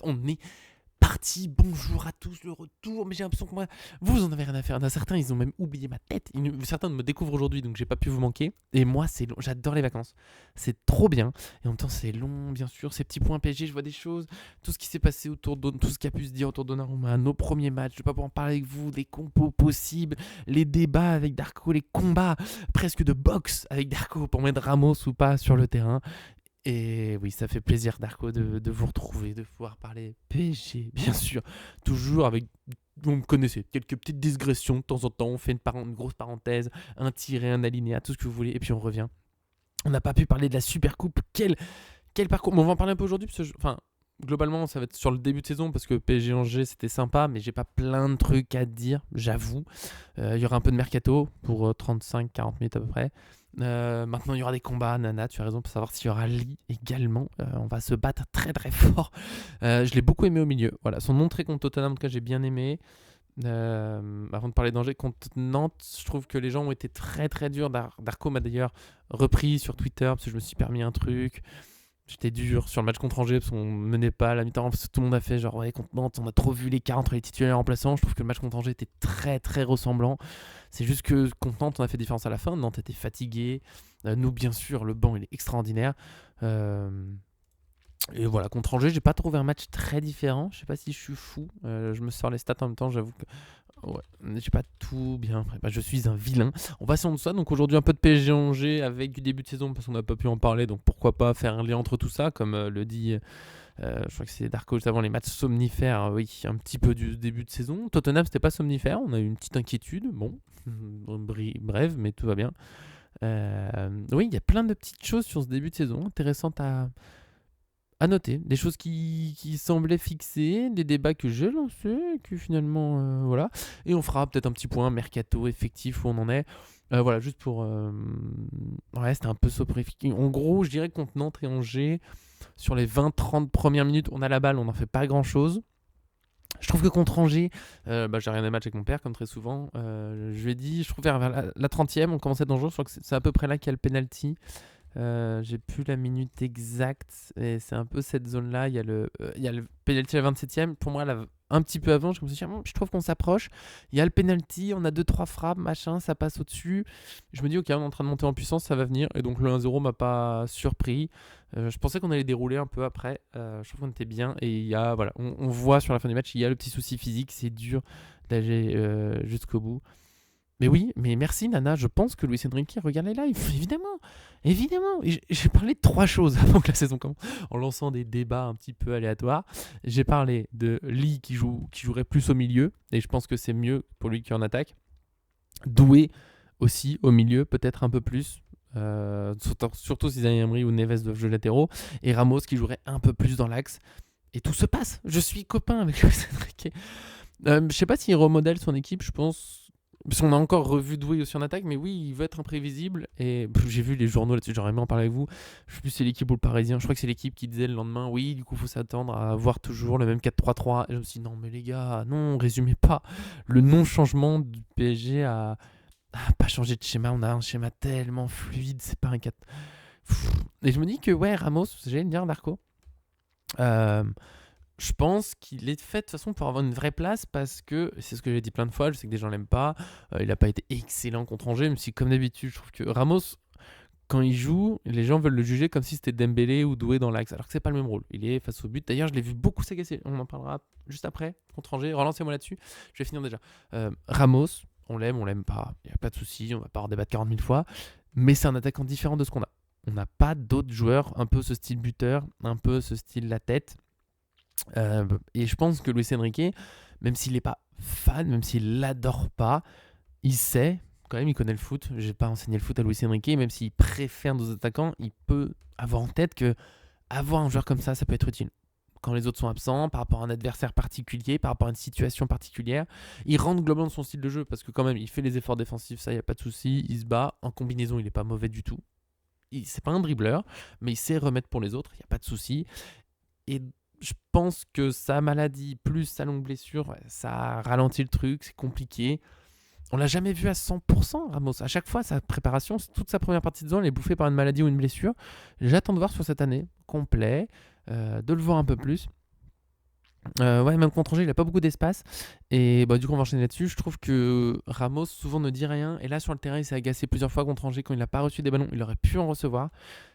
on est parti. Bonjour à tous, le retour. Mais j'ai l'impression que moi, vous en avez rien à faire. Certains, ils ont même oublié ma tête. Certains me découvrent aujourd'hui, donc j'ai pas pu vous manquer. Et moi, c'est long. J'adore les vacances. C'est trop bien. Et en même temps, c'est long, bien sûr. Ces petits points PSG, je vois des choses. Tout ce qui s'est passé autour de tout ce qui a pu se dire autour de Donnarumma, nos premiers matchs. Je vais pas pouvoir en parler avec vous, des compos possibles, les débats avec Darko, les combats presque de boxe avec Darko pour mettre Ramos ou pas sur le terrain. Et oui, ça fait plaisir, Darko, de vous retrouver, de pouvoir parler PSG, bien sûr. Toujours avec, vous me connaissez, quelques petites digressions de temps en temps. On fait une grosse parenthèse, un tiré, un alinéa, tout ce que vous voulez, et puis on revient. On n'a pas pu parler de la Super Coupe. Quel parcours. Bon, on va en parler un peu aujourd'hui, parce que enfin, globalement, ça va être sur le début de saison, parce que PSG Angers, c'était sympa, mais j'ai pas plein de trucs à dire, j'avoue. Il y aura un peu de mercato pour 35-40 minutes à peu près. Maintenant, il y aura des combats, Nana, tu as raison, pour savoir s'il y aura Lee également. On va se battre très très fort. Je l'ai beaucoup aimé au milieu. Voilà, son entrée contre Tottenham, en tout cas, j'ai bien aimé. Avant de parler d'Angers contre Nantes, je trouve que les gens ont été très très durs. Darko m'a d'ailleurs repris sur Twitter parce que je me suis permis un truc. J'étais dur sur le match contre Angers parce qu'on menait pas à la mi-temps. Tout le monde a fait genre ouais, contre Nantes, on a trop vu l'écart entre les titulaires et les remplaçants. Je trouve que le match contre Angers était très très ressemblant. C'est juste que contre Nantes, on a fait différence à la fin. Nantes était fatigué. Nous, bien sûr, le banc il est extraordinaire. Euh, et voilà, contre Angers, j'ai pas trouvé un match très différent. Je sais pas si je suis fou. Je me sors les stats en même temps, j'avoue que ouais, j'ai pas tout bien. Bah, je suis un vilain. On va sur ça. Donc aujourd'hui, un peu de PSG Angers avec du début de saison parce qu'on n'a pas pu en parler. Donc pourquoi pas faire un lien entre tout ça, comme le dit, je crois que c'est Darko juste avant les matchs somnifères. Oui, un petit peu du début de saison. Tottenham, c'était pas somnifère. On a eu une petite inquiétude. Bon, bref, mais tout va bien. Oui, il y a plein de petites choses sur ce début de saison intéressantes à noter, des choses qui semblaient fixées, des débats que j'ai lancés, que finalement, voilà. Et on fera peut-être un petit point mercato effectif où on en est. Voilà, juste pour... Ouais, c'était un peu soporifique. En gros, je dirais que contre Nantes et Angers, sur les 20-30 premières minutes, on a la balle, on n'en fait pas grand-chose. Je trouve que contre Angers, j'ai regardé le match avec mon père, comme très souvent. Je lui ai dit, je trouve vers la 30e, on commençait dangereux. Je crois que c'est à peu près là qu'il y a le penalty. J'ai plus la minute exacte et c'est un peu cette zone là. Il y a le penalty à la 27e. Pour moi, là, un petit peu avant, je me suis dit, je trouve qu'on s'approche. Il y a le penalty, on a 2-3 frappes, machin, ça passe au-dessus. Je me dis, ok, on est en train de monter en puissance, ça va venir. Et donc le 1-0 m'a pas surpris. Je pensais qu'on allait dérouler un peu après. Je trouve qu'on était bien. Et il y a, voilà, on voit sur la fin du match, il y a le petit souci physique. C'est dur d'aller jusqu'au bout. Mais oui, mais merci Nana, je pense que Luis Enrique regarde les lives, évidemment, évidemment. Et j'ai parlé de 3 choses avant que la saison commence, en lançant des débats un petit peu aléatoires. J'ai parlé de Lee qui jouerait plus au milieu, et je pense que c'est mieux pour lui qui en attaque. Doué aussi au milieu, peut-être un peu plus. Surtout si Zayn Emery ou Neves doivent jouer latéraux. Et Ramos qui jouerait un peu plus dans l'axe. Et tout se passe. Je suis copain avec Luis Enrique. Je sais pas s'il remodèle son équipe, je pense. Parce qu'on a encore revu Doué aussi en attaque, mais oui, il veut être imprévisible. Et j'ai vu les journaux là-dessus, j'aurais aimé en parler avec vous. Je sais plus si c'est l'équipe ou le Parisien. Je crois que c'est l'équipe qui disait le lendemain, oui, du coup, il faut s'attendre à avoir toujours le même 4-3-3. Et je me suis dit, non, mais les gars, non, résumez pas. Le non-changement du PSG a pas changé de schéma. On a un schéma tellement fluide, c'est pas un 4. Et je me dis que, ouais, Ramos, j'allais le dire, Darko. Je pense qu'il est fait de toute façon pour avoir une vraie place parce que, c'est ce que j'ai dit plein de fois, je sais que des gens l'aiment pas, il n'a pas été excellent contre Angers, même si comme d'habitude je trouve que Ramos, quand il joue, les gens veulent le juger comme si c'était Dembélé ou Doué dans l'axe, alors que c'est pas le même rôle, il est face au but, d'ailleurs je l'ai vu beaucoup s'agacer, on en parlera juste après, contre Angers, relancez-moi là-dessus, je vais finir déjà. Ramos, on l'aime pas, il n'y a pas de souci, on va pas en débattre 40 000 fois, mais c'est un attaquant différent de ce qu'on a. On n'a pas d'autres joueurs, un peu ce style buteur, un peu ce style la tête. Et je pense que Luis Enrique, même s'il n'est pas fan, même s'il l'adore pas, il sait, quand même, il connaît le foot. J'ai pas enseigné le foot à Luis Enrique, même s'il préfère nos attaquants, il peut avoir en tête que avoir un joueur comme ça peut être utile. Quand les autres sont absents, par rapport à un adversaire particulier, par rapport à une situation particulière, il rentre globalement de son style de jeu parce que quand même, il fait les efforts défensifs, ça, il n'y a pas de souci. Il se bat. En combinaison, il n'est pas mauvais du tout. C'est pas un dribbleur, mais il sait remettre pour les autres, il n'y a pas de souci. Et je pense que sa maladie plus sa longue blessure, ça ralentit le truc, c'est compliqué. On l'a jamais vu à 100%, Ramos. À chaque fois, sa préparation, toute sa première partie de saison, elle est bouffée par une maladie ou une blessure. J'attends de voir sur cette année, complet, de le voir un peu plus. Ouais, même contre Angers, il a pas beaucoup d'espace. Et bah, du coup, on va enchaîner là-dessus. Je trouve que Ramos souvent ne dit rien. Et là, sur le terrain, il s'est agacé plusieurs fois contre Angers quand il n'a pas reçu des ballons. Il aurait pu en recevoir.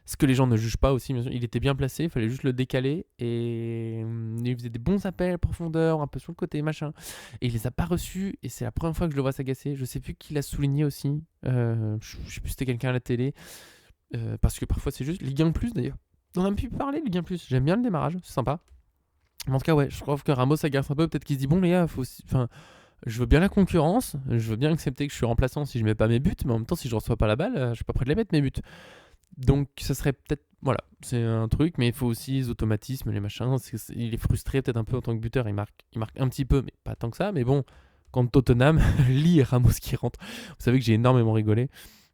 Ce que les gens ne jugent pas aussi. Bien sûr. Il était bien placé, il fallait juste le décaler. Et il faisait des bons appels, profondeur, un peu sur le côté, machin. Et il les a pas reçus. Et c'est la première fois que je le vois s'agacer. Je sais plus qui l'a souligné aussi. Je sais plus si c'était quelqu'un à la télé. Parce que parfois, c'est juste Ligue 1 Plus d'ailleurs. On a pu parler Ligue 1 Plus. J'aime bien le démarrage, c'est sympa. Mais en tout cas, ouais, je trouve que Ramos agace un peu. Peut-être qu'il se dit, bon, les gars, enfin, je veux bien la concurrence. Je veux bien accepter que je suis remplaçant si je mets pas mes buts. Mais en même temps, si je reçois pas la balle, je suis pas prêt de les mettre, mes buts. Donc, ça serait peut-être. Voilà, c'est un truc. Mais il faut aussi les automatismes, les machins. Il est frustré peut-être un peu en tant que buteur. Il marque un petit peu, mais pas tant que ça. Mais bon, quand Tottenham, Lee et Ramos qui rentrent, vous savez que j'ai énormément rigolé.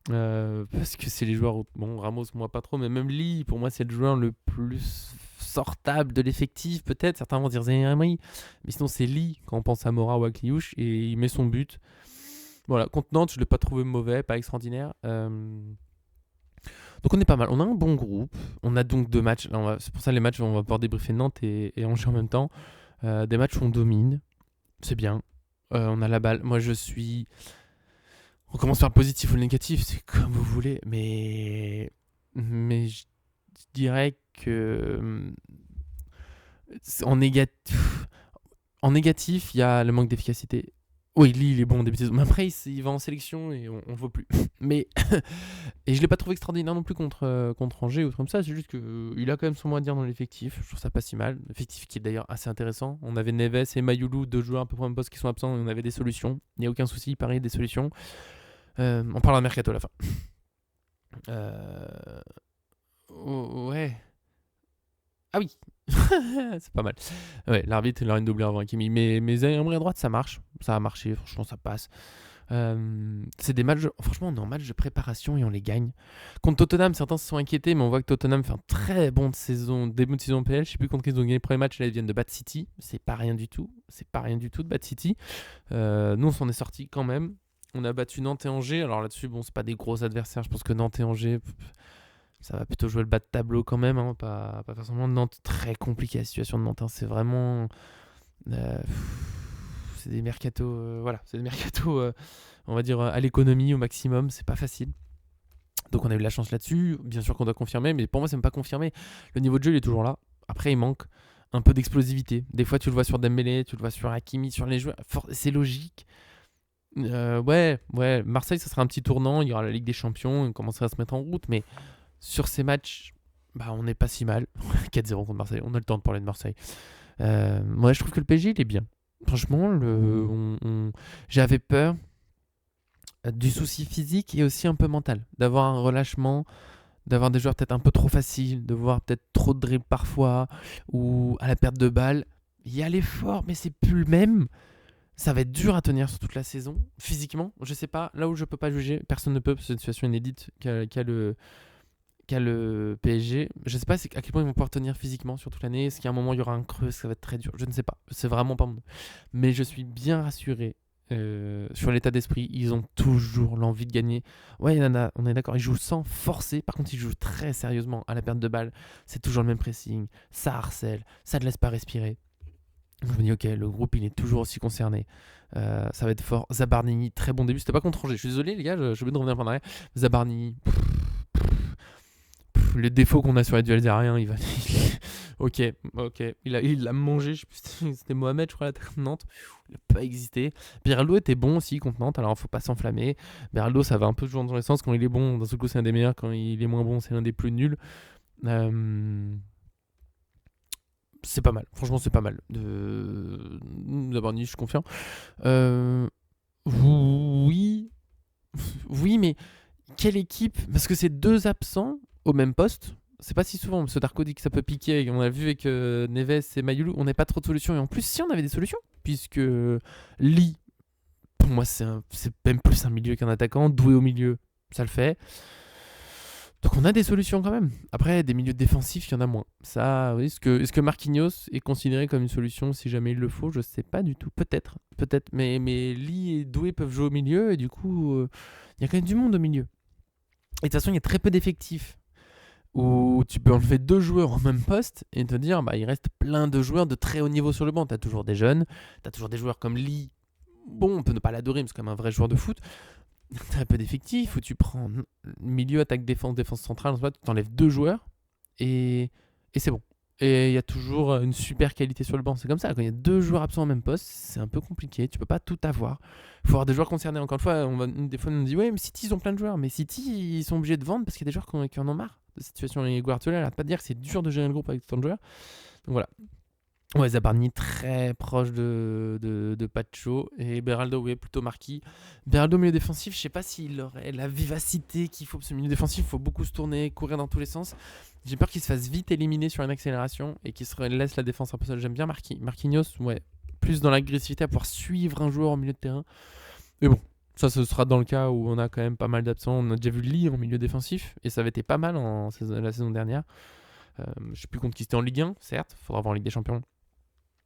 Parce que c'est les joueurs. Bon, Ramos, moi pas trop, mais même Lee, pour moi, c'est le joueur le plus sortable de l'effectif, peut-être. Certains vont dire Zaire Emery, mais sinon, c'est Lee quand on pense à Mora ou à Kliouche, et il met son but. Voilà, contre Nantes, je ne l'ai pas trouvé mauvais, pas extraordinaire. Donc, on est pas mal. On a un bon groupe. On a donc deux matchs. Là, c'est pour ça les matchs, on va pouvoir débriefer Nantes et Angers en même temps. Des matchs où on domine. C'est bien. On a la balle. Moi, je suis. On commence par le positif ou le négatif, c'est comme vous voulez, mais je dirais que en négatif, il y a le manque d'efficacité. Oui, Lee, il est bon en début de saison. Mais après, il va en sélection et on le voit plus. Mais et je l'ai pas trouvé extraordinaire non plus contre Angers ou comme ça. C'est juste qu'il a quand même son mot à dire dans l'effectif. Je trouve ça pas si mal. L'effectif qui est d'ailleurs assez intéressant. On avait Neves et Mayoulou, deux joueurs un peu pour un poste qui sont absents et on avait des solutions. Il n'y a aucun souci, pareil, des solutions. On parle de mercato à la fin. Ouais. Ah oui. C'est pas mal. Ouais, l'arbitre, il aurait une doublure avant Hakimi. Mais à droite, ça marche. Ça a marché. Franchement, ça passe. C'est des matchs. Franchement, on est en match de préparation et on les gagne. Contre Tottenham, certains se sont inquiétés, mais on voit que Tottenham fait un très bon début de saison PL. Je sais plus contre qui ils ont gagné le premier match. Là, ils viennent de battre City. C'est pas rien du tout. C'est pas rien du tout de battre City. Nous, on s'en est sorti quand même. On a battu Nantes et Angers. Alors là-dessus, bon, c'est pas des gros adversaires. Je pense que Nantes et Angers, ça va plutôt jouer le bas de tableau quand même. Hein, pas forcément Nantes. Très compliqué la situation de Nantes. Hein. C'est vraiment. euh, c'est des mercatos. Voilà, c'est des mercatos, on va dire, à l'économie au maximum. C'est pas facile. Donc on a eu de la chance là-dessus. Bien sûr qu'on doit confirmer, mais pour moi, c'est même pas confirmé. Le niveau de jeu, il est toujours là. Après, il manque un peu d'explosivité. Des fois, tu le vois sur Dembélé, tu le vois sur Hakimi, sur les joueurs. C'est logique. Ouais, Marseille, ça sera un petit tournant. Il y aura la Ligue des Champions, on commencera à se mettre en route. Mais sur ces matchs, bah, on n'est pas si mal. 4-0 contre Marseille, on a le temps de parler de Marseille. Moi, je trouve que le PSG, il est bien. Franchement, j'avais peur du souci physique et aussi un peu mental. D'avoir un relâchement, d'avoir des joueurs peut-être un peu trop faciles, de voir peut-être trop de dribbles parfois, ou à la perte de balle. Il y a l'effort, mais c'est plus le même. Ça va être dur à tenir sur toute la saison. Physiquement, je sais pas. Là où je peux pas juger, personne ne peut, parce que c'est une situation inédite qu'a le PSG. Je sais pas à quel point ils vont pouvoir tenir physiquement sur toute l'année. Est-ce qu'à un moment il y aura un creux, ça va être très dur. Je ne sais pas. C'est vraiment pas mon. Mais je suis bien rassuré sur l'état d'esprit. Ils ont toujours l'envie de gagner. Ouais, on est d'accord. Ils jouent sans forcer. Par contre, ils jouent très sérieusement à la perte de balle. C'est toujours le même pressing. Ça harcèle. Ça ne laisse pas respirer. Je me dis, ok, le groupe, il est toujours aussi concerné. Ça va être fort. Zabarnini, très bon début. C'était pas contre Angers. Je suis désolé, les gars, j'ai oublié de revenir par derrière. Zabarnini, les défauts qu'on a sur les duels aériens, il va. Ok. Il l'a mangé. Je sais plus, c'était Mohamed, je crois, la terre de Nantes. Il n'a pas existé. Beraldo était bon aussi contre Nantes, alors il faut pas s'enflammer. Beraldo, ça va un peu toujours dans les sens. Quand il est bon, d'un seul coup, c'est un des meilleurs. Quand il est moins bon, c'est l'un des plus nuls. C'est pas mal. Franchement, c'est pas mal. D'abord, je suis confiant. Oui. Oui, mais quelle équipe? Parce que c'est deux absents au même poste. C'est pas si souvent. Parce que Darko dit que ça peut piquer. On a vu avec Neves et Mayoulou, on n'a pas trop de solutions. Et en plus, si on avait des solutions, puisque Lee, pour moi, c'est même plus un milieu qu'un attaquant. Doué au milieu, ça le fait. Donc on a des solutions quand même. Après, des milieux défensifs, il y en a moins. Ça, oui, est-ce que Marquinhos est considéré comme une solution si jamais il le faut? Je sais pas du tout. Peut-être. Mais Lee et Doué peuvent jouer au milieu et du coup, il y a quand même du monde au milieu. Et de toute façon, il y a très peu d'effectifs où tu peux enlever 2 joueurs au même poste et te dire, bah, il reste plein de joueurs de très haut niveau sur le banc. Tu as toujours des jeunes, tu as toujours des joueurs comme Lee. Bon, on peut ne pas l'adorer, mais c'est quand même un vrai joueur de foot. Très peu d'effectifs, où tu prends milieu, attaque, défense, défense centrale, tu t'enlèves 2 joueurs et, et c'est bon. Et il y a toujours une super qualité sur le banc. C'est comme ça, quand il y a 2 joueurs absents au même poste, c'est un peu compliqué. Tu peux pas tout avoir. Il faut avoir des joueurs concernés. Encore une fois, des fois on nous dit ouais, mais City ils ont plein de joueurs. Mais City ils sont obligés de vendre parce qu'il y a des joueurs qui en ont marre de cette situation. Et Guardiola n'arrête pas de dire que c'est dur de gérer le groupe avec tant de joueurs. Donc voilà. Ouais, Zabarni très proche de Pacho et Beraldo, oui, plutôt marquis. Beraldo, milieu défensif, je sais pas s'il aurait la vivacité qu'il faut. Parce que milieu défensif, il faut beaucoup se tourner, courir dans tous les sens. J'ai peur qu'il se fasse vite éliminer sur une accélération et qu'il se laisse la défense un peu seule. J'aime bien Marquinhos, ouais, plus dans l'agressivité à pouvoir suivre un joueur au milieu de terrain. Mais bon, ça ce sera dans le cas où on a quand même pas mal d'absents. On a déjà vu Lee en milieu défensif et ça avait été pas mal la saison dernière. Je sais plus contre qui c'était en Ligue 1, certes, faudra voir en Ligue des Champions.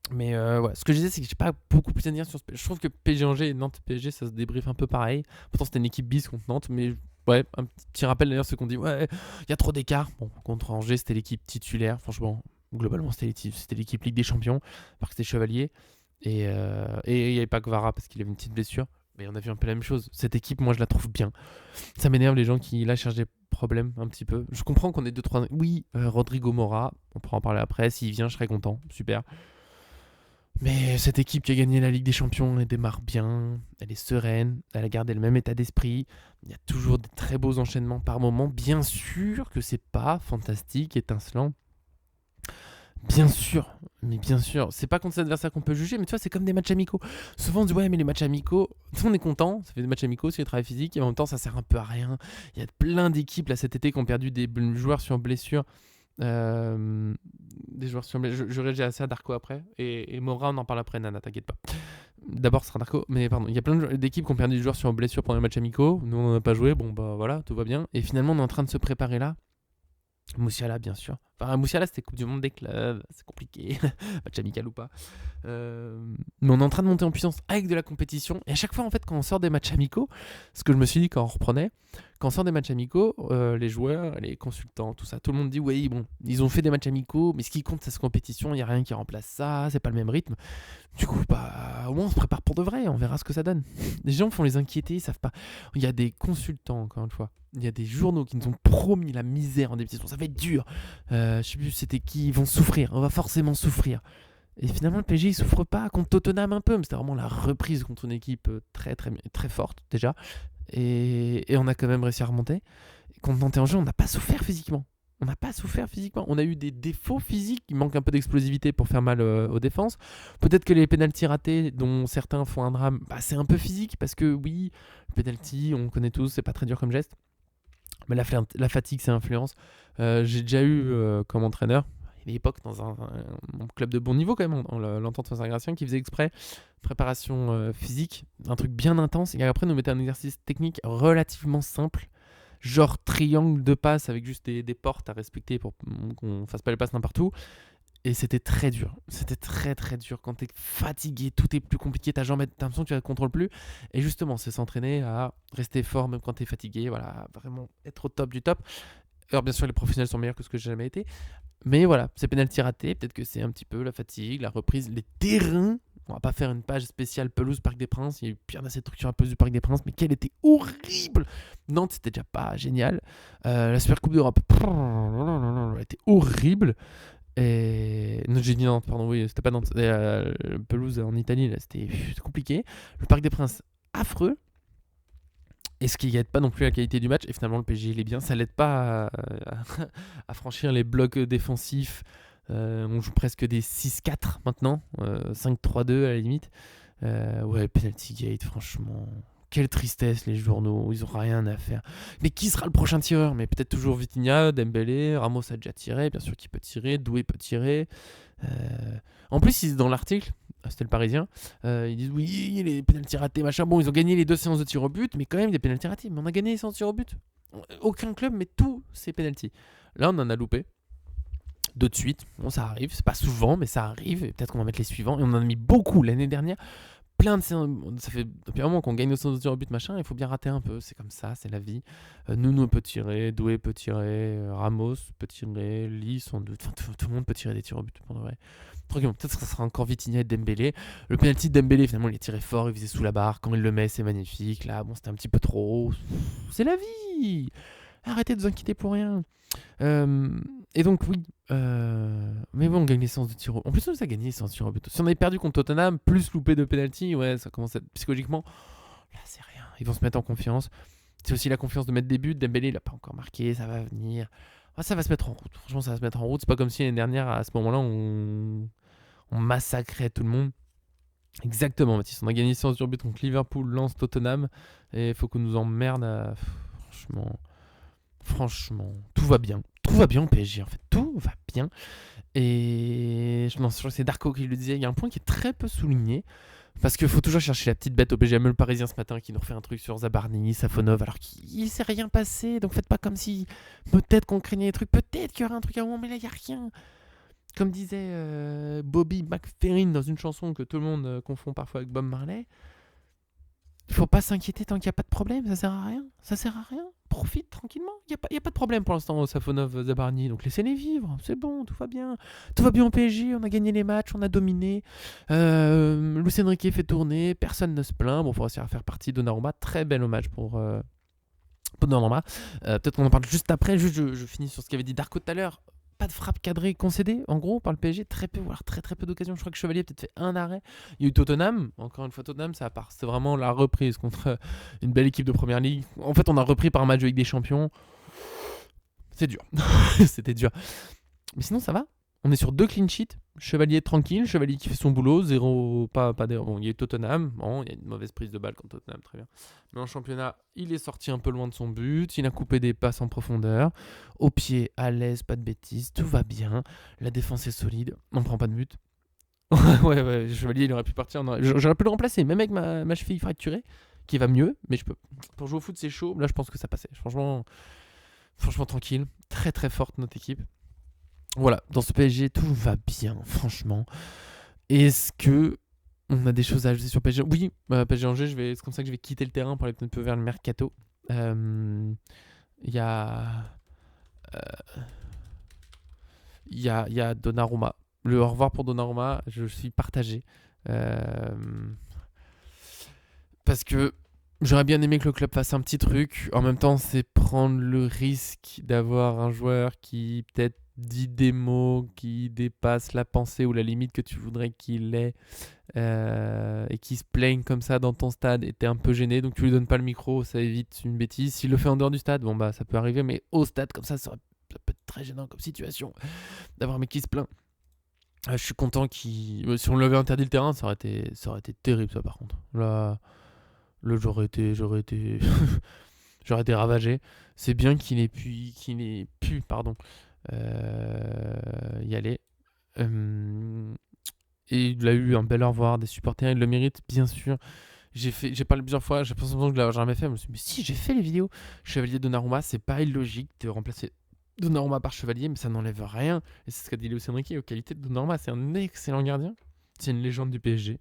Mais ouais, ce que je disais, c'est que j'ai pas beaucoup plus à dire sur ce. Je trouve que PSG Angers et Nantes PSG, ça se débriefe un peu pareil. Pourtant, c'était une équipe bis contre Nantes, mais ouais, un petit rappel d'ailleurs, ceux qu'on dit, ouais, il y a trop d'écart. Bon, contre Angers, c'était l'équipe titulaire. Franchement, globalement, c'était l'équipe Ligue des Champions, parce que c'était Chevalier. Et il n'y avait pas Kvara parce qu'il avait une petite blessure. Mais on a vu un peu la même chose. Cette équipe, moi, je la trouve bien. Ça m'énerve les gens qui, là, cherchent des problèmes un petit peu. Je comprends qu'on ait 2-3. Oui, Rodrigo Mora, on pourra en parler après. S'il vient, je serais content. Super. Mais cette équipe qui a gagné la Ligue des Champions, elle démarre bien, elle est sereine, elle a gardé le même état d'esprit. Il y a toujours des très beaux enchaînements par moment. Bien sûr que c'est pas fantastique, étincelant. Bien sûr, mais bien sûr. C'est pas contre cet adversaire qu'on peut juger, mais tu vois, c'est comme des matchs amicaux. Souvent on dit ouais, mais les matchs amicaux, on est content, ça fait des matchs amicaux, c'est du travail physique, et en même temps ça sert un peu à rien. Il y a plein d'équipes là cet été qui ont perdu des joueurs sur blessure. Des joueurs sur je réagis à ça, Darko après et Mora on en parle après, Nana, t'inquiète pas. D'abord ce sera Darko, mais pardon, il y a plein d'équipes qui ont perdu des joueurs sur blessure pendant les matchs amicaux. Nous on n'en a pas joué, bon bah voilà, tout va bien. Et finalement on est en train de se préparer là. Moussiala bien sûr. Enfin Moussiala c'était Coupe du Monde des clubs, c'est compliqué, match amical ou pas. Mais on est en train de monter en puissance avec de la compétition. Et à chaque fois, en fait, quand on sort des matchs amicaux, ce que je me suis dit quand on reprenait, quand on sort des matchs amicaux, les joueurs, les consultants, tout ça, tout le monde dit oui, bon, ils ont fait des matchs amicaux, mais ce qui compte, c'est cette compétition. Il n'y a rien qui remplace ça, c'est pas le même rythme. Du coup, bah, au moins, on se prépare pour de vrai, on verra ce que ça donne. Les gens font les inquiéter, ils savent pas. Il y a des consultants, encore une fois. Il y a des journaux qui nous ont promis la misère en dépistation. Ça va être dur. Je sais plus c'était qui. Ils vont souffrir. On va forcément souffrir. Et finalement, le PSG, il souffre pas contre Tottenham un peu, mais c'était vraiment la reprise contre une équipe très, très, très forte déjà. Et on a quand même réussi à remonter. Et contre Nantes et Angers, on n'a pas souffert physiquement. On n'a pas souffert physiquement. On a eu des défauts physiques. Il manque un peu d'explosivité pour faire mal aux défenses. Peut-être que les pénaltys ratés, dont certains font un drame, bah, c'est un peu physique parce que oui, le pénalty, on connaît tous, c'est pas très dur comme geste. Mais la fatigue, c'est influence. J'ai déjà eu comme entraîneur, à l'époque, dans un club de bon niveau quand même, l'entente Saint-Gratien, qui faisait exprès préparation physique, un truc bien intense, et après nous mettait un exercice technique relativement simple, genre triangle de passe avec juste des portes à respecter pour qu'on fasse pas les passes n'importe où. Et c'était très dur. C'était très très dur. Quand t'es fatigué, tout est plus compliqué. Ta jambe, t'as l'impression que tu la contrôles plus. Et justement, c'est s'entraîner à rester fort même quand t'es fatigué. Voilà, vraiment être au top du top. Alors bien sûr, les professionnels sont meilleurs que ce que j'ai jamais été. Mais voilà, ces pénaltys ratés, peut-être que c'est un petit peu la fatigue, la reprise, les terrains. On va pas faire une page spéciale pelouse Parc des Princes. Il y a eu pire dans cette structure à pelouse du Parc des Princes, mais quelle était horrible. Nantes, c'était déjà pas génial. La Super Coupe d'Europe, elle était horrible. Et non, j'ai dit Nantes, pardon, oui, c'était pas Nantes. Pelouse en Italie, là, c'était compliqué. Le Parc des Princes, affreux. Et ce qui n'aide pas non plus la qualité du match. Et finalement, le PSG, il est bien. Ça l'aide pas à franchir les blocs défensifs. On joue presque des 6-4 maintenant. 5-3-2 à la limite. Ouais, penalty gate, franchement. Quelle tristesse, les journaux. Ils ont rien à faire. Mais qui sera le prochain tireur? Mais peut-être toujours Vitinha, Dembélé. Ramos a déjà tiré. Bien sûr qu'il peut tirer. Doué peut tirer. En plus, dans l'article, c'était le Parisien, ils disent oui, les pénaltys ratés, machin. Bon, ils ont gagné les 2 séances de tir au but, mais quand même des pénaltys ratés. Mais on a gagné les séances de tir au but. Aucun club, mais tous ces pénaltys. Là, on en a loupé 2 de suite. Bon, ça arrive, c'est pas souvent, mais ça arrive. Et peut-être qu'on va mettre les suivants. Et on en a mis beaucoup l'année dernière. plein de ça fait depuis un moment qu'on gagne nos séances de tir au but, machin, il faut bien rater un peu, c'est comme ça, c'est la vie. Nuno peut tirer, Doué peut tirer, Ramos peut tirer, Lee sans doute, enfin tout le monde peut tirer des tirs au but pour de vrai. Tranquillement, peut-être que ça sera encore Vitinha et Dembélé. Le penalty de Dembélé, finalement, il est tiré fort, il visait sous la barre. Quand il le met, c'est magnifique. Là, bon, c'était un petit peu trop haut. C'est la vie. Arrêtez de vous inquiéter pour rien. Et donc, oui. Mais bon, on gagne les séances de tir au but. En plus, on a gagné les séances de tir au but. Si on avait perdu contre Tottenham, plus loupé de penalty, ouais, ça commence à être psychologiquement. Là, c'est rien. Ils vont se mettre en confiance. C'est aussi la confiance de mettre des buts. Dembélé, il n'a pas encore marqué. Ça va venir. Ah, ça va se mettre en route. Franchement, ça va se mettre en route. C'est pas comme si l'année dernière, à ce moment-là, on massacrait tout le monde. Exactement, Mathis. On a gagné séance sur but contre Liverpool, Lens, Tottenham. Et il faut qu'on nous emmerde à... Franchement, tout va bien. Tout va bien au PSG, en fait. Tout va bien. Et je crois que c'est Darko qui le disait. Il y a un point qui est très peu souligné. Parce qu'il faut toujours chercher la petite bête au PSG. Même le Parisien ce matin qui nous refait un truc sur Zabarni, Safonov, alors qu'il s'est rien passé. Donc faites pas comme si peut-être qu'on craignait des trucs. Peut-être qu'il y aurait un truc à un moment, mais là, il n'y a rien. Comme disait Bobby McFerrin dans une chanson que tout le monde confond parfois avec Bob Marley, il faut pas s'inquiéter tant qu'il n'y a pas de problème, ça sert à rien. Ça sert à rien. Profite tranquillement. Il n'y a pas de problème pour l'instant au Safonov Zabarni. Donc laissez-les vivre. C'est bon, tout va bien. Tout va bien au PSG. On a gagné les matchs, on a dominé. Luis Enrique fait tourner. Personne ne se plaint. Bon, il faut réussir à faire partie de Donnarumma. Très bel hommage pour Donnarumma. Peut-être qu'on en parle juste après. Juste, je finis sur ce qu'avait dit Darko tout à l'heure. Pas de frappe cadrée concédée, en gros, par le PSG. Très peu, voire très peu d'occasions. Je crois que Chevalier a peut-être fait un arrêt. Il y a eu Tottenham. Encore une fois, Tottenham, ça part. C'était vraiment la reprise contre une belle équipe de Première Ligue. En fait, on a repris par un match de Ligue des Champions. C'est dur. C'était dur. Mais sinon, ça va. On est sur 2 clean sheets. Chevalier tranquille. Chevalier qui fait son boulot. Zéro. Pas d'erreur. Bon, il y a eu Tottenham. Bon, il y a une mauvaise prise de balle contre Tottenham. Très bien. Mais en championnat, il est sorti un peu loin de son but. Il a coupé des passes en profondeur. Au pied, à l'aise, pas de bêtises. Tout va bien. La défense est solide. On ne prend pas de but. ouais. Chevalier, il aurait pu partir. J'aurais pu le remplacer. Même avec ma cheville fracturée. Qui va mieux. Mais je peux. Pour jouer au foot, c'est chaud. Là, je pense que ça passait. Franchement tranquille. Très très forte notre équipe. Voilà, dans ce PSG, tout va bien, franchement. Est-ce que on a des choses à ajouter sur PSG? Oui, PSG Angers, c'est comme ça que je vais quitter le terrain pour aller un peu vers le mercato. Il y a Donnarumma. Le au revoir pour Donnarumma, je suis partagé. Parce que j'aurais bien aimé que le club fasse un petit truc. En même temps, c'est prendre le risque d'avoir un joueur qui peut-être dit des mots qui dépassent la pensée ou la limite que tu voudrais qu'il ait et qui se plaigne comme ça dans ton stade et t'es un peu gêné, donc tu lui donnes pas le micro, ça évite une bêtise. S'il le fait en dehors du stade, bon bah ça peut arriver, mais au stade comme ça peut être très gênant comme situation d'avoir un mec qui se plaint. Je suis content qu'il... Si on lui avait interdit le terrain, ça aurait été terrible ça par contre. Là j'aurais été j'aurais été ravagé. C'est bien qu'il ait pu y aller. Et il a eu un bel au revoir des supporters, il le mérite bien sûr. J'ai parlé plusieurs fois, j'ai l'impression que je l'avais jamais fait. Je me suis dit, mais si, j'ai fait les vidéos. Chevalier Donnarumma, c'est pas illogique de remplacer Donnarumma par Chevalier, mais ça n'enlève rien. Et c'est ce qu'a dit Luis Enrique aux qualités de Donnarumma. C'est un excellent gardien. C'est une légende du PSG.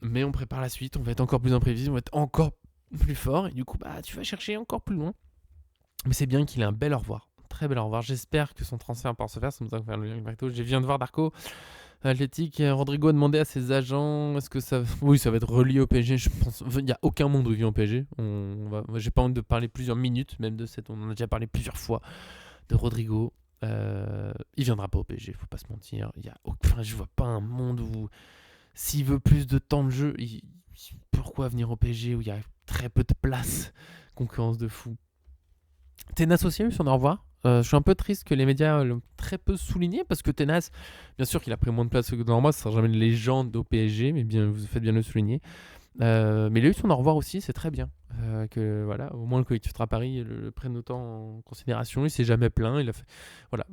Mais on prépare la suite, on va être encore plus imprévisible, on va être encore plus fort. Et du coup, tu vas chercher encore plus loin. Mais c'est bien qu'il ait un bel au revoir. Très bel au revoir. J'espère que son transfert va se faire. Ça nous a fait le lien avec Je viens de voir Darko. Athletic, Rodrigo a demandé à ses agents est-ce que ça. Oui, ça va être relié au PSG. Je pense. Il n'y a aucun monde où il vit au PSG. J'ai pas envie de parler plusieurs minutes, même de cette. On en a déjà parlé plusieurs fois de Rodrigo. Il viendra pas au PSG, faut pas se mentir. Je vois pas un monde où. S'il veut plus de temps de jeu, pourquoi venir au PSG où il y a très peu de place? Concurrence de fou. Tenas aussi a eu son au revoir. Je suis un peu triste que les médias l'ont très peu souligné parce que Tenas, bien sûr qu'il a pris moins de place que Donnarumma, ce sera jamais une légende au PSG, mais bien, vous faites bien le souligner. Mais il a eu son au revoir aussi, c'est très bien. Que voilà, au moins le collectif Paris le prenne autant en considération. Il s'est jamais plaint.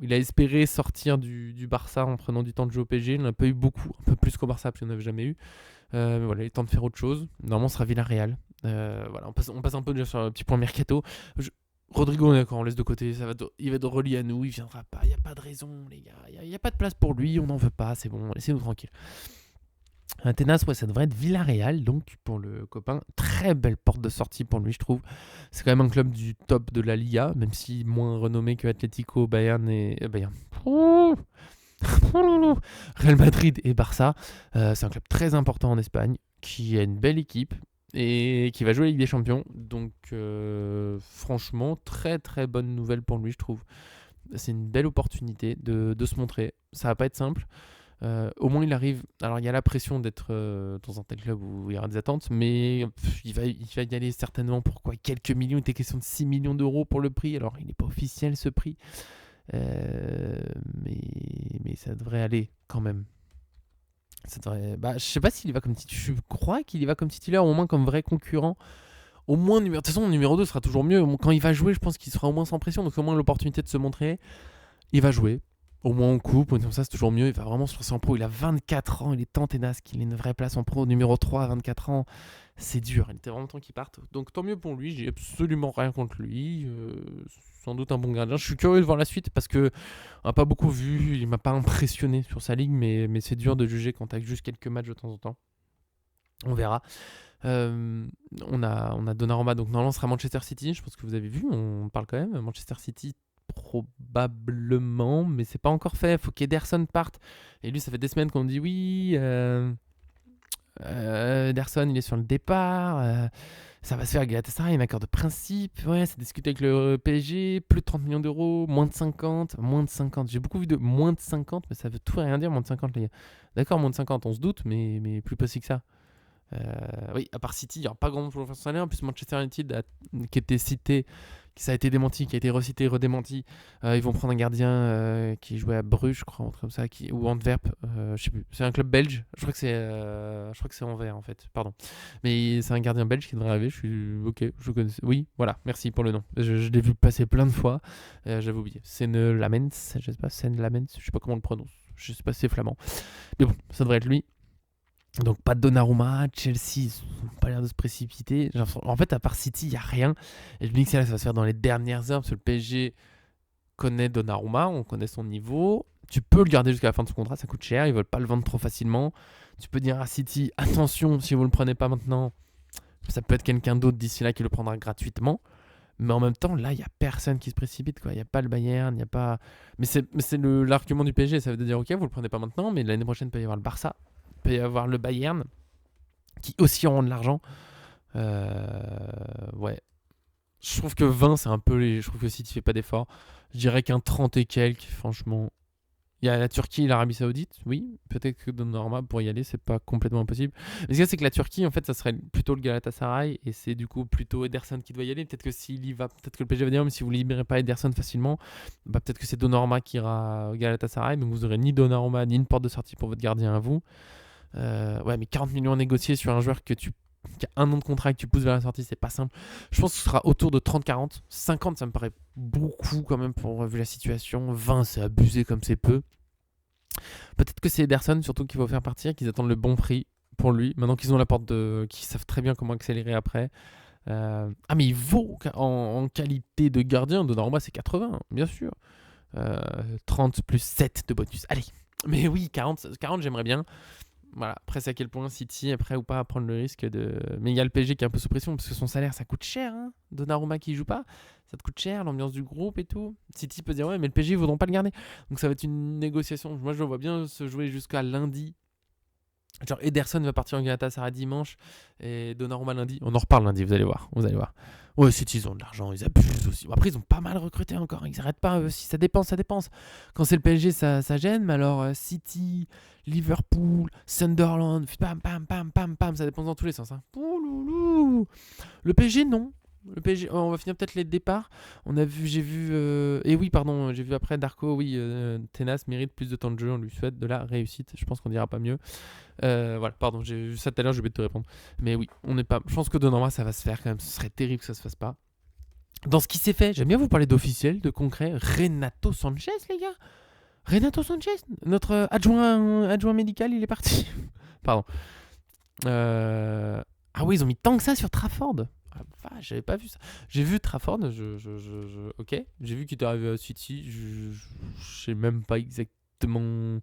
Il a espéré sortir du Barça en prenant du temps de jeu au PSG. Il n'en a pas eu beaucoup, un peu plus qu'au Barça, puis on n'avait jamais eu. Mais voilà, il est temps de faire autre chose. Normalement, ce sera Villarreal. Voilà, on passe un peu déjà sur un petit point mercato. Rodrigo, d'accord, on laisse de côté, il va être relié à nous, il viendra pas, il n'y a pas de raison, les gars, il n'y a pas de place pour lui, on n'en veut pas, c'est bon, laissez-nous tranquille. Atenas, ouais, ça devrait être Villarreal, donc pour le copain, très belle porte de sortie pour lui, je trouve. C'est quand même un club du top de la Liga, même si moins renommé que Atlético, Bayern et Bayern. Ouh, Real Madrid et Barça. C'est un club très important en Espagne, qui a une belle équipe et qui va jouer la Ligue des Champions. Donc, franchement, très très bonne nouvelle pour lui, je trouve. C'est une belle opportunité de se montrer. Ça va pas être simple. Au moins il arrive. Alors il y a la pression d'être dans un tel club où il y aura des attentes, mais il va y aller certainement. Pourquoi quelques millions? Il était question de 6 millions d'euros pour le prix. Alors il n'est pas officiel ce prix, Euh, mais ça devrait aller quand même. Ça devrait. Bah, je sais pas s'il y va comme titulaire. Je crois qu'il y va comme titulaire, au moins comme vrai concurrent. Au moins, de toute façon, numéro 2 sera toujours mieux. Quand il va jouer, je pense qu'il sera au moins sans pression. Donc, au moins, l'opportunité de se montrer. Il va jouer. Au moins en coupe, comme ça, c'est toujours mieux. Il va vraiment se lancer en pro. Il a 24 ans. Il est tant ténace qu'il ait une vraie place en pro. Numéro 3 à 24 ans. C'est dur. Il était vraiment temps qu'il parte. Donc, tant mieux pour lui. J'ai absolument rien contre lui. Sans doute un bon gardien. Je suis curieux de voir la suite parce que on n'a pas beaucoup vu. Il m'a pas impressionné sur sa ligue. Mais c'est dur de juger quand tu as juste quelques matchs de temps en temps. On verra. On a Donnarumma, donc normalement ce sera Manchester City, je pense que vous avez vu, on parle quand même. Manchester City, probablement, mais c'est pas encore fait. Faut qu'Ederson parte. Et lui, ça fait des semaines qu'on dit oui. Ederson, il est sur le départ. Ça va se faire avec Galatasaray, un accord de principe. Ouais, c'est discuté avec le PSG. Plus de 30 millions d'euros, moins de 50. Moins de 50. J'ai beaucoup vu de moins de 50, mais ça veut tout et rien dire, moins de 50, les gars. D'accord, moins de 50, on se doute, mais plus possible que ça. Oui, à part City, il n'y aura pas grand monde pour le faire son salaire. En plus, Manchester United, qui était cité, qui ça a été démenti, qui a été recité, redémenti. Ils vont prendre un gardien qui jouait à Bruges, je crois, un truc comme ça, ou Antwerp, je sais plus. C'est un club belge. Je crois que c'est Anvers en fait. Pardon. Mais c'est un gardien belge qui devrait arriver. Je suis ok, je connais. Oui, voilà. Merci pour le nom. Je l'ai vu passer plein de fois. J'avais oublié. Sen Lamens, je sais pas. Sen Lamens, je sais pas comment on le prononce. Je sais pas si c'est flamand. Mais bon, ça devrait être lui. Donc pas de Donnarumma, Chelsea, ils n'ont pas l'air de se précipiter. En fait, à part City, il n'y a rien. Et je me dis que ça va se faire dans les dernières heures, parce que le PSG connaît Donnarumma, on connaît son niveau. Tu peux le garder jusqu'à la fin de son contrat, ça coûte cher, ils veulent pas le vendre trop facilement. Tu peux dire à City, attention, si vous le prenez pas maintenant, ça peut être quelqu'un d'autre d'ici là qui le prendra gratuitement. Mais en même temps, là, il n'y a personne qui se précipite. Il n'y a pas le Bayern, il n'y a pas... Mais c'est l'argument du PSG, ça veut dire, ok, vous le prenez pas maintenant, mais l'année prochaine, il peut y avoir le Barça, il peut y avoir le Bayern, qui aussi auront de l'argent. Ouais. Je trouve que 20, c'est un peu... Je trouve que City fait pas d'effort. Je dirais qu'un 30 et quelques, franchement... Il y a la Turquie et l'Arabie Saoudite, oui. Peut-être que Donnarumma pour y aller, c'est pas complètement impossible. Mais ce qu'il y a, c'est que la Turquie, en fait, ça serait plutôt le Galatasaray et c'est du coup plutôt Ederson qui doit y aller. Peut-être que s'il y va, peut-être que le PSG va dire, mais si vous ne libérez pas Ederson facilement, bah, peut-être que c'est Donnarumma qui ira au Galatasaray. Donc vous aurez ni Donnarumma ni une porte de sortie pour votre gardien à vous. Ouais, mais 40 millions à négocier sur un joueur qui a un an de contrat et que tu pousses vers la sortie, c'est pas simple. Je pense que ce sera autour de 30-40. 50, ça me paraît beaucoup quand même pour vu la situation. 20, c'est abusé comme c'est peu. Peut-être que c'est Ederson surtout qu'il faut faire partir, qu'ils attendent le bon prix pour lui. Maintenant qu'ils ont la porte qu'ils savent très bien comment accélérer après. Ah, mais il vaut en qualité de gardien. Donnarumma, c'est 80, bien sûr. 30 plus 7 de bonus. Allez. Mais oui, 40 j'aimerais bien. Voilà, après c'est à quel point City est prêt ou pas à prendre le risque de... Mais il y a le PSG qui est un peu sous pression parce que son salaire ça coûte cher, hein. Donnarumma qui joue pas, ça te coûte cher, l'ambiance du groupe et tout. City peut dire ouais mais le PSG ils voudront pas le garder. Donc ça va être une négociation, moi je le vois bien se jouer jusqu'à lundi. Genre Ederson va partir en Galatasaray dimanche et Donnarumma lundi. On en reparle lundi, vous allez voir. Ouais, City ils ont de l'argent, ils abusent aussi. Après ils ont pas mal recruté encore, ils arrêtent pas si ça dépense. Quand c'est le PSG ça gêne, mais alors City, Liverpool, Sunderland, pam pam pam pam pam, ça dépense dans tous les sens. Hein. Ouloulou. Le PSG non. Le PSG, on va finir peut-être les départs. J'ai vu, et oui, pardon, j'ai vu après Darko, oui, Tenas mérite plus de temps de jeu, on lui souhaite de la réussite. Je pense qu'on dira pas mieux. Voilà, pardon, j'ai vu ça tout à l'heure, j'ai oublié de te répondre. Mais oui, on n'est pas. Je pense que de Donnarumma, ça va se faire quand même. Ce serait terrible que ça se fasse pas. Dans ce qui s'est fait, j'aime bien vous parler d'officiel, de concret. Renato Sanchez, les gars. Renato Sanchez, notre adjoint médical, il est parti. Pardon. Ah oui, ils ont mis tant que ça sur Trafford. Ah, j'avais pas vu ça. J'ai vu Trafford, ok. J'ai vu qu'il était arrivé à City. Je sais même pas exactement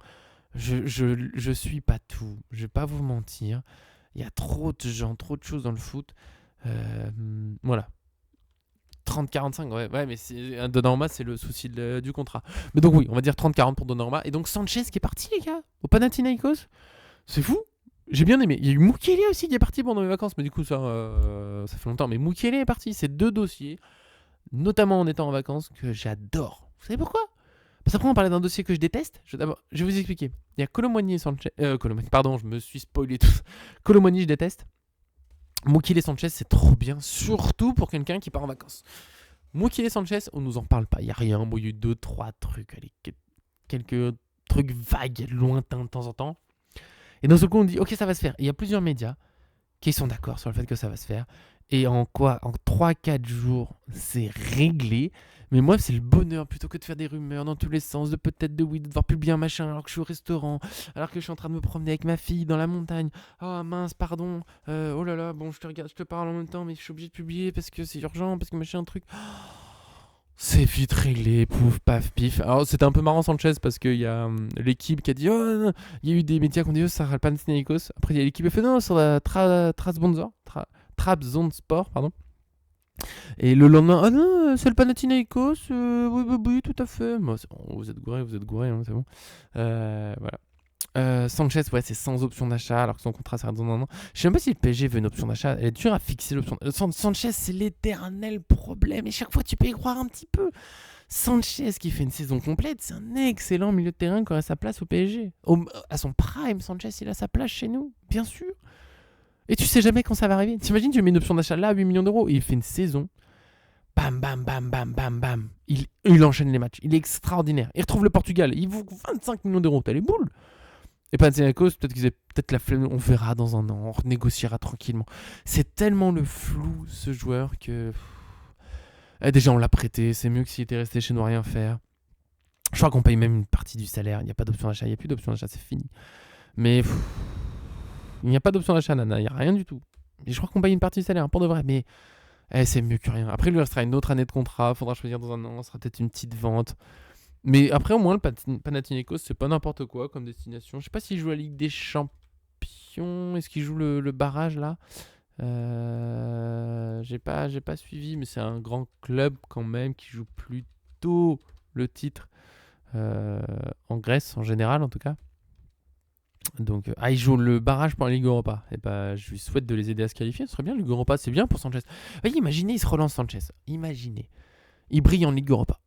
Je suis pas tout. Je vais pas vous mentir. Il y a trop de gens, trop de choses dans le foot. Voilà. 30-45, ouais, mais Donnarumma, c'est le souci du contrat. Mais donc oui, on va dire 30-40 pour Donnarumma. Et donc Sanchez qui est parti, les gars, au Panathinaikos. C'est fou. J'ai bien aimé. Il y a eu Mukiele aussi qui est parti pendant mes vacances, mais du coup, ça fait longtemps. Mais Mukiele est parti. C'est 2 dossiers, notamment en étant en vacances, que j'adore. Vous savez pourquoi? Parce qu'après, on parlait d'un dossier que je déteste. Je vais vous expliquer. Il y a Colomboigny et Sanchez. Colomboigny, pardon, je me suis spoilé tout. Colomboigny, je déteste. Mukiele et Sanchez, c'est trop bien, surtout pour quelqu'un qui part en vacances. Mukiele et Sanchez, on nous en parle pas. Il n'y a rien. Bon, il y a eu 2-3 trucs. Allez, quelques trucs vagues, lointains de temps en temps. Et dans ce coup, on dit, ok, ça va se faire. Et il y a plusieurs médias qui sont d'accord sur le fait que ça va se faire. Et en 3-4 jours, c'est réglé. Mais moi, c'est le bonheur, plutôt que de faire des rumeurs dans tous les sens, de peut-être de devoir publier un machin alors que je suis au restaurant, alors que je suis en train de me promener avec ma fille dans la montagne. Oh mince, pardon. Oh là là, bon, je te regarde, je te parle en même temps, mais je suis obligé de publier parce que c'est urgent, parce que machin, un truc. C'est vite réglé, pouf, paf, pif. Alors c'était un peu marrant Sanchez parce qu'il y a l'équipe qui a dit oh non, il y a eu des médias qui ont dit oh ça sera le Panathinaikos. Après il y a l'équipe qui a fait non, sur la Trabzonspor, pardon. Et le lendemain, ah non, c'est le Panathinaikos, oui, tout à fait. Bon, vous êtes gourés, hein, c'est bon. Voilà. Sanchez, ouais, c'est sans option d'achat alors que son contrat s'arrête dans un an. Je sais même pas si le PSG veut une option d'achat. Elle est dure à fixer l'option. Sanchez, c'est l'éternel problème. Et chaque fois, tu peux y croire un petit peu. Sanchez qui fait une saison complète, c'est un excellent milieu de terrain qui aurait sa place au PSG. À son prime, Sanchez, il a sa place chez nous, bien sûr. Et tu sais jamais quand ça va arriver. T'imagines, tu mets une option d'achat là à 8 millions d'euros et il fait une saison. Bam, bam, bam, bam, bam, bam. Il enchaîne les matchs. Il est extraordinaire. Il retrouve le Portugal. Il vaut 25 millions d'euros. T'as les boules. Et Panathinaikos, peut-être qu'ils aient peut-être la flemme. On verra dans un an. On renégociera tranquillement. C'est tellement le flou, ce joueur, que. Déjà, on l'a prêté. C'est mieux que s'il était resté chez nous à rien faire. Je crois qu'on paye même une partie du salaire. Il n'y a pas d'option d'achat. Il n'y a plus d'option d'achat. C'est fini. Mais. Il n'y a pas d'option d'achat, Nana. Il n'y a rien du tout. Et je crois qu'on paye une partie du salaire, pour de vrai. Mais. C'est mieux que rien. Après, il lui restera une autre année de contrat. Faudra choisir dans un an. Ce sera peut-être une petite vente. Mais après, au moins, le Panathinaikos, c'est pas n'importe quoi comme destination. Je sais pas s'il joue la Ligue des Champions. Est-ce qu'il joue le barrage là? J'ai pas suivi, mais c'est un grand club quand même qui joue plutôt le titre en Grèce en général en tout cas. Donc, il joue le barrage pour la Ligue Europa. Et bah, je lui souhaite de les aider à se qualifier. Ce serait bien, Ligue Europa, c'est bien pour Sanchez. Voyez, imaginez, il se relance Sanchez. Imaginez, il brille en Ligue Europa.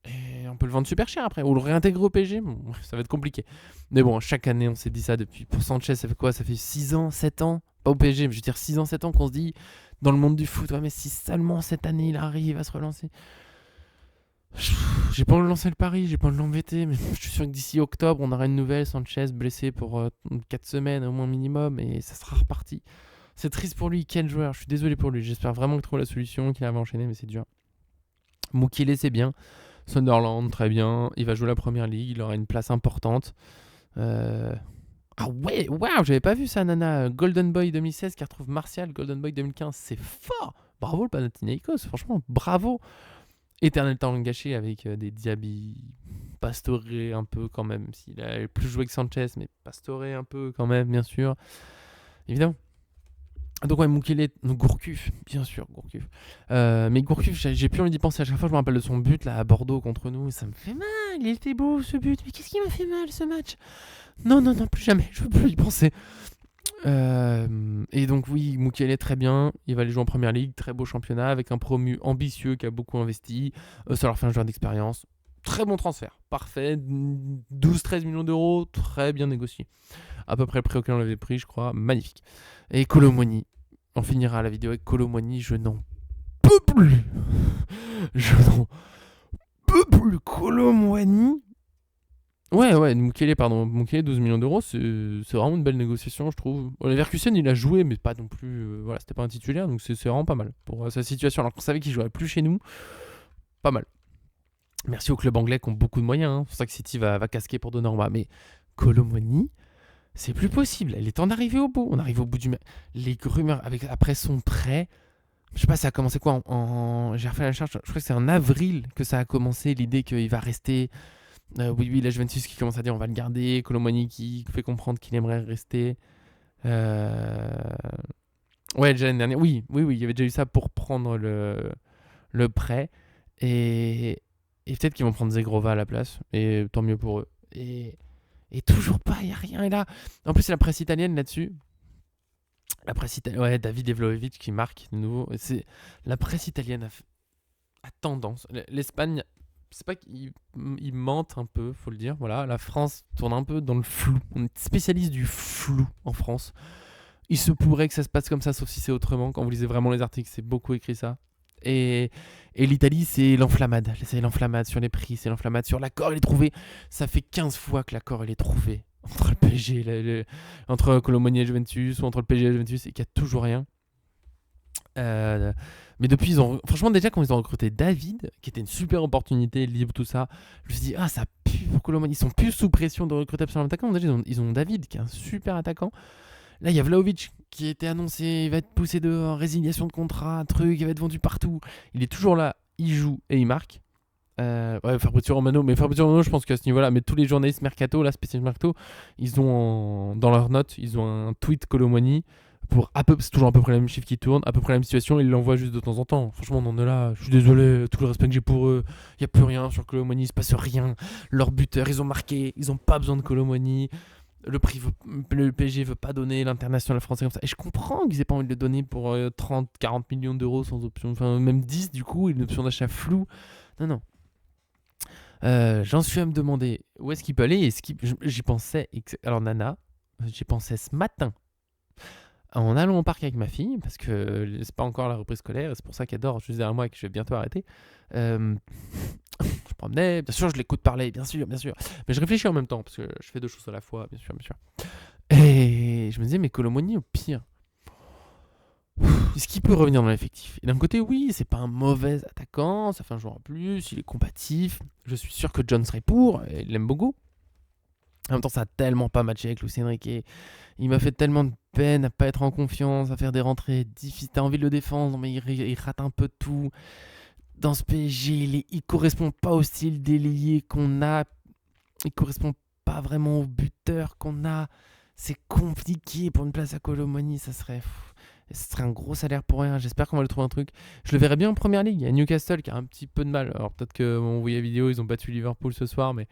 Et on peut le vendre super cher après. Ou le réintégrer au PSG. Bon, ça va être compliqué. Mais bon, chaque année, on s'est dit ça depuis. Pour Sanchez, ça fait quoi? Ça fait 6 ans, 7 ans. Pas au PSG, mais je veux dire 6 ans, 7 ans qu'on se dit dans le monde du foot. Ouais, mais si seulement cette année il arrive à se relancer. J'ai pas envie de lancer le pari, j'ai pas envie de l'embêter, mais je suis sûr que d'ici octobre, on aura une nouvelle. Sanchez blessé pour 4 semaines au moins minimum, et ça sera reparti. C'est triste pour lui, quel joueur. Je suis désolé pour lui. J'espère vraiment qu'il trouve la solution, qu'il arrive à enchaîner, mais c'est dur. Mukiele, c'est bien. Sunderland, très bien. Il va jouer la première ligue, il aura une place importante. Ah ouais, waouh, j'avais pas vu ça, Nana. Golden Boy 2016 qui retrouve Martial, Golden Boy 2015, c'est fort. Bravo le Panathinaikos, franchement, bravo. Éternel talent gâché avec des Diaby, Pastore un peu quand même, s'il a plus joué que Sanchez, mais Pastore un peu quand même, bien sûr. Évidemment. Donc ouais, Mukiele, Gourcuff, bien sûr, Gourcuff. Mais Gourcuff, j'ai plus envie d'y penser. À chaque fois, je me rappelle de son but là à Bordeaux contre nous. Ça me fait mal, il était beau ce but. Mais qu'est-ce qui m'a fait mal ce match? Non, plus jamais, je veux plus y penser. Et donc oui, Mukiele est très bien. Il va aller jouer en première ligue, très beau championnat avec un promu ambitieux qui a beaucoup investi. Ça leur fait un joueur d'expérience. Très bon transfert, parfait. 12-13 millions d'euros, très bien négocié. À peu près le prix auquel on l'avait pris, je crois. Magnifique. Et Colomboigny. On finira la vidéo avec Colomboigny. Je n'en peux plus. Je n'en peux plus. Colomboigny. Ouais, Mukiele, 12 millions d'euros, c'est vraiment une belle négociation, je trouve. Leverkusen, il a joué, mais pas non plus. Voilà, c'était pas un titulaire, donc c'est vraiment pas mal pour sa situation. Alors qu'on savait qu'il jouerait plus chez nous, pas mal. Merci aux clubs anglais qui ont beaucoup de moyens. C'est pour ça que City va casquer pour Donnarumma. Mais Colomboigny, c'est plus possible. Il est temps d'arriver au bout. On arrive au bout du. Les rumeurs après son prêt. Je sais pas, ça a commencé quoi j'ai refait la recherche. Je crois que c'est en avril que ça a commencé l'idée qu'il va rester. Oui, la Juventus qui commence à dire on va le garder. Colomani qui fait comprendre qu'il aimerait rester. Euh, Ouais, déjà l'année dernière. Oui, il y avait déjà eu ça pour prendre le prêt. Et, et peut-être qu'ils vont prendre Zegrova à la place. Et tant mieux pour eux. Et toujours pas, il n'y a rien. Et là, en plus, c'est la presse italienne là-dessus. La presse italienne, ouais, David Evloevic qui marque de nouveau. La presse italienne a tendance. L'Espagne, c'est pas qu'ils mentent un peu, faut le dire. Voilà, la France tourne un peu dans le flou. On est spécialiste du flou en France. Il se pourrait que ça se passe comme ça, sauf si c'est autrement. Quand vous lisez vraiment les articles, c'est beaucoup écrit ça. Et, et l'Italie, c'est l'enflammade. C'est l'enflammade sur les prix, c'est l'enflammade sur l'accord, il est trouvé. Ça fait 15 fois que l'accord, il est trouvé. Entre le PSG, entre Colomani et Juventus, ou entre le PSG et Juventus, et qu'il n'y a toujours rien. Mais depuis, franchement, déjà, quand ils ont recruté David, qui était une super opportunité, libre, tout ça, je me suis dit, ça pue pour Colomani. Ils sont plus sous pression de recruter absolument un attaquant. Déjà, ils ont David, qui est un super attaquant. Là, il y a Vlahovic qui a été annoncé, il va être poussé dehors, résiliation de contrat, truc, il va être vendu partout. Il est toujours là, il joue et il marque. Fabrizio Romano, je pense qu'à ce niveau-là, mais tous les journalistes Mercato, là, spécialistes Mercato, ils ont dans leurs notes, ils ont un tweet Colomani pour c'est toujours à peu près la même chiffre qui tourne, à peu près la même situation, ils l'envoient juste de temps en temps. Franchement, on en est là, je suis désolé, tout le respect que j'ai pour eux, il n'y a plus rien sur Colomani, il se passe rien. Leur buteur, ils ont marqué, ils n'ont pas besoin de Colomani. Le PSG veut pas donner l'international français comme ça. Et je comprends qu'ils aient pas envie de le donner pour 30, 40 millions d'euros sans option. Enfin, même 10 du coup, une option d'achat floue. Non. J'en suis à me demander où est-ce qu'il peut aller. J'y pensais. Alors, Nana, j'y pensais ce matin. En allant au parc avec ma fille, parce que c'est pas encore la reprise scolaire, et c'est pour ça qu'elle dort juste derrière moi et que je vais bientôt arrêter. Je promenais, bien sûr, je l'écoute parler, bien sûr. Mais je réfléchis en même temps, parce que je fais deux choses à la fois, bien sûr. Et je me disais, mais Colomoni, au pire, est-ce qu'il peut revenir dans l'effectif? Et d'un côté, oui, c'est pas un mauvais attaquant, ça fait un joueur en plus, il est combatif. Je suis sûr que John serait pour, et il l'aime beaucoup. En même temps, ça a tellement pas matché avec Luis Enrique. Il m'a fait tellement de peine à pas être en confiance, à faire des rentrées difficiles. T'as envie de le défendre, mais il rate un peu tout. Dans ce PSG, il correspond pas au style d'ailier qu'on a. Il correspond pas vraiment au buteur qu'on a. C'est compliqué pour une place à Colomani. Ce serait un gros salaire pour rien. J'espère qu'on va le trouver un truc. Je le verrais bien en première ligue. Il y a Newcastle qui a un petit peu de mal. Alors peut-être qu'on voyait la vidéo, ils ont battu Liverpool ce soir, mais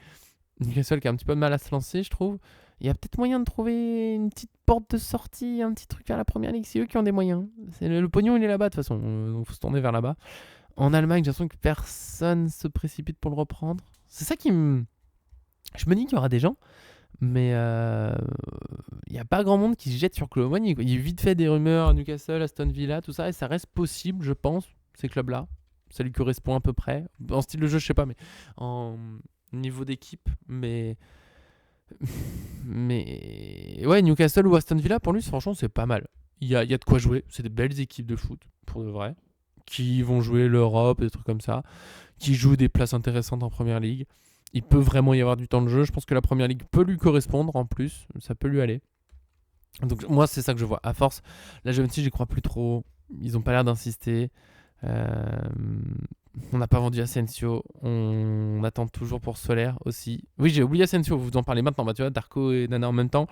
Newcastle qui a un petit peu de mal à se lancer, je trouve. Il y a peut-être moyen de trouver une petite porte de sortie, un petit truc vers la première ligue. C'est eux qui ont des moyens. Le pognon, il est là-bas de toute façon. Il faut se tourner vers là-bas. En Allemagne, j'ai l'impression que personne se précipite pour le reprendre. C'est ça qui me... Je me dis qu'il y aura des gens, mais il n'y a pas grand monde qui se jette sur Colomani. Il y a vite fait des rumeurs à Newcastle, Aston Villa, tout ça, et ça reste possible, je pense, ces clubs-là. Ça lui correspond à peu près. En style de jeu, je sais pas, mais en niveau d'équipe, mais ouais, Newcastle ou Aston Villa, pour lui, franchement, c'est pas mal. Il y a de quoi jouer. C'est des belles équipes de foot, pour de vrai, qui vont jouer l'Europe, des trucs comme ça, qui jouent des places intéressantes en première ligue. Il peut vraiment y avoir du temps de jeu. Je pense que la première ligue peut lui correspondre en plus. Ça peut lui aller. Donc moi, c'est ça que je vois. À force, la Juventus, j'y crois plus trop. Ils ont pas l'air d'insister. On n'a pas vendu Asensio. On attend toujours pour Solaire aussi. Oui, j'ai oublié Asensio. Vous en parlez maintenant. Bah, tu vois, Darko et Nana en même temps.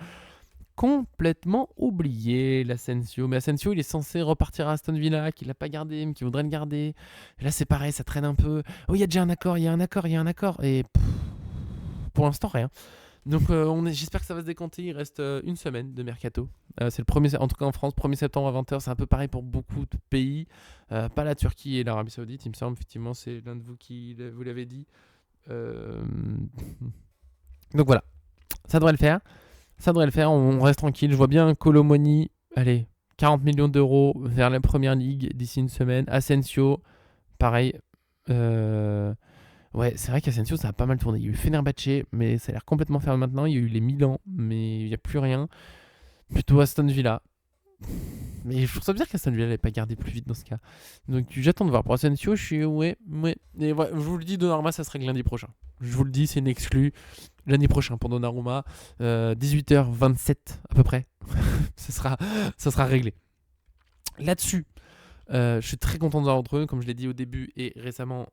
Complètement oublié l'Asensio. Mais Asensio, il est censé repartir à Aston Villa, qu'il l'a pas gardé, mais qu'il voudrait le garder. Et là, c'est pareil, ça traîne un peu. Oh, il y a déjà un accord. Et pour l'instant, rien. Donc, j'espère que ça va se décanter. Il reste une semaine de mercato. C'est le premier, en tout cas en France, 1er septembre à 20h. C'est un peu pareil pour beaucoup de pays. Pas la Turquie et l'Arabie Saoudite, il me semble. Effectivement, c'est l'un de vous qui vous l'avez dit. Donc voilà, ça devrait le faire. On reste tranquille. Je vois bien Colomoni, allez, 40 millions d'euros vers la première ligue d'ici une semaine. Asensio, pareil. Ouais, c'est vrai qu'Asensio, ça a pas mal tourné. Il y a eu Fenerbahçe, mais ça a l'air complètement fermé maintenant. Il y a eu les Milan, mais il n'y a plus rien. Plutôt Aston Villa. Mais je trouve ça bizarre qu'Aston Villa l'ait pas gardé plus vite dans ce cas. Donc j'attends de voir. Pour Asensio, je suis... Ouais. Et ouais, je vous le dis, Donnarumma, ça sera que lundi prochain. Je vous le dis, c'est une exclue. Lundi prochain pour Donnarumma. 18h27 à peu près. ça sera réglé. Là-dessus, Je suis très content de voir entre eux, comme je l'ai dit au début et récemment.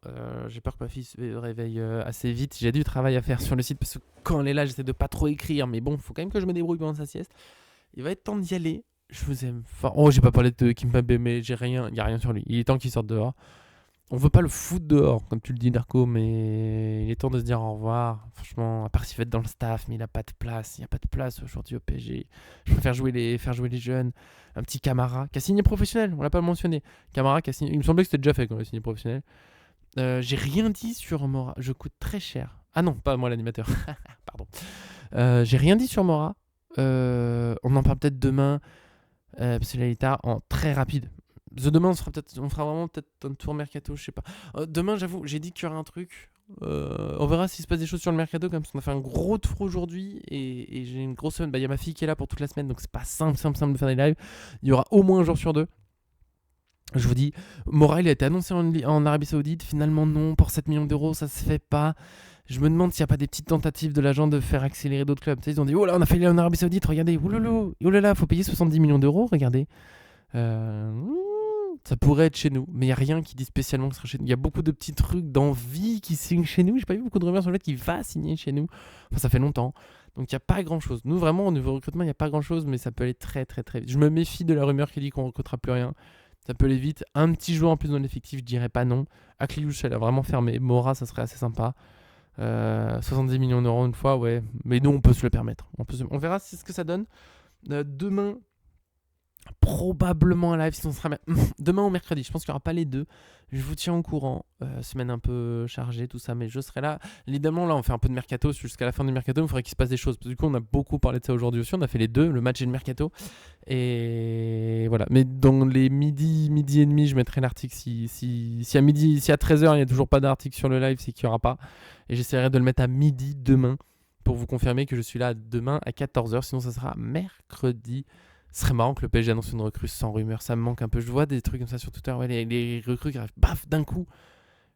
J'ai peur que ma fille se réveille assez vite. J'ai du travail à faire sur le site parce que quand elle est là, j'essaie de pas trop écrire. Mais bon, faut quand même que je me débrouille pendant sa sieste. Il va être temps d'y aller. Je vous aime fort. Oh, j'ai pas parlé de Kimpembe, mais j'ai rien. Il y a rien sur lui. Il est temps qu'il sorte dehors. On veut pas le foutre dehors, comme tu le dis, Darko, mais il est temps de se dire au revoir. Franchement, à part s'il veut être dans le staff, mais il a pas de place. Il n'y a pas de place aujourd'hui au PSG. Je préfère faire jouer les jeunes. Un petit Camara qui a signé professionnel, on l'a pas mentionné. Camara qui a signé. Il me semblait que c'était déjà fait quand il a signé professionnel. J'ai rien dit sur Mora. Je coûte très cher. Ah non, pas moi l'animateur. Pardon. J'ai rien dit sur Mora. On en parle peut-être demain. Parce que là, il est tard, en très rapide. Demain, on fera vraiment peut-être un tour mercato, je sais pas. Demain, j'avoue, j'ai dit qu'il y aurait un truc. On verra s'il se passe des choses sur le mercato, comme ça on a fait un gros tour aujourd'hui et j'ai une grosse semaine. Il y a ma fille qui est là pour toute la semaine, donc c'est pas simple de faire des lives. Il y aura au moins un jour sur deux. Je vous dis, Mora, il a été annoncé en Arabie Saoudite. Finalement, non, pour 7 millions d'euros, ça se fait pas. Je me demande s'il n'y a pas des petites tentatives de l'agent de faire accélérer d'autres clubs. Tu sais, ils ont dit, oh là, on a fait en Arabie Saoudite, regardez, oh là là, faut payer 70 millions d'euros, regardez. Ça pourrait être chez nous, mais il n'y a rien qui dit spécialement que ce sera chez nous. Il y a beaucoup de petits trucs d'envie qui signent chez nous. J'ai pas vu beaucoup de rumeurs sur le fait qu'il va signer chez nous. Enfin, ça fait longtemps. Donc il n'y a pas grand chose. Nous, vraiment, au niveau recrutement, il n'y a pas grand chose, mais ça peut aller très très très vite. Je me méfie de la rumeur qui dit qu'on ne recrutera plus rien. Ça peut aller vite. Un petit joueur en plus dans l'effectif, je dirais pas non. Akliouche, elle a vraiment fermé. Mora, ça serait assez sympa. 70 millions d'euros une fois, ouais. Mais nous, on peut se le permettre. On verra ce que ça donne. Demain, probablement un live si on sera demain ou mercredi. Je pense qu'il n'y aura pas les deux. Je vous tiens au courant. Semaine un peu chargée, tout ça, mais je serai là. Évidemment, là, on fait un peu de mercato jusqu'à la fin du mercato. Il faudrait qu'il se passe des choses. Du coup, on a beaucoup parlé de ça aujourd'hui aussi. On a fait les deux, le match et le mercato. Et voilà. Mais dans les midi et demi, je mettrai l'article. Si à 13h, il n'y a toujours pas d'article sur le live, c'est qu'il n'y aura pas. Et j'essaierai de le mettre à midi demain pour vous confirmer que je suis là demain à 14h. Sinon, ça sera mercredi. Ce serait marrant que le PSG annonce une recrue sans rumeur, ça me manque un peu. Je vois des trucs comme ça sur Twitter, ouais, les recrues qui arrivent, baf, d'un coup,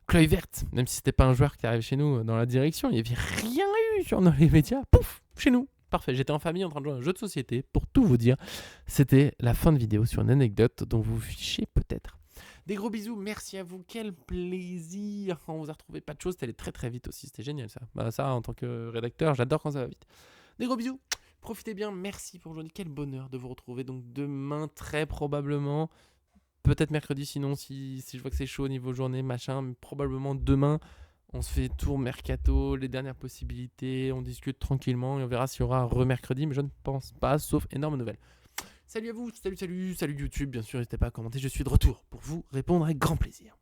Cloy verte, même si c'était pas un joueur qui arrive chez nous dans la direction, il n'y avait rien eu dans les médias, pouf, chez nous. Parfait, j'étais en famille en train de jouer à un jeu de société, pour tout vous dire. C'était la fin de vidéo sur une anecdote dont vous vous fichez peut-être. Des gros bisous, merci à vous, quel plaisir. On vous a retrouvé pas de choses, c'était allé très très vite aussi, c'était génial ça. Bah ça, en tant que rédacteur, j'adore quand ça va vite. Des gros bisous. Profitez bien, merci pour aujourd'hui. Quel bonheur de vous retrouver. Donc demain, très probablement, peut-être mercredi, sinon si je vois que c'est chaud au niveau journée, machin, mais probablement demain, on se fait tour mercato, les dernières possibilités, on discute tranquillement et on verra s'il y aura un re-mercredi, mais je ne pense pas, sauf énorme nouvelle. Salut à vous, salut YouTube, bien sûr, n'hésitez pas à commenter, je suis de retour pour vous répondre avec grand plaisir.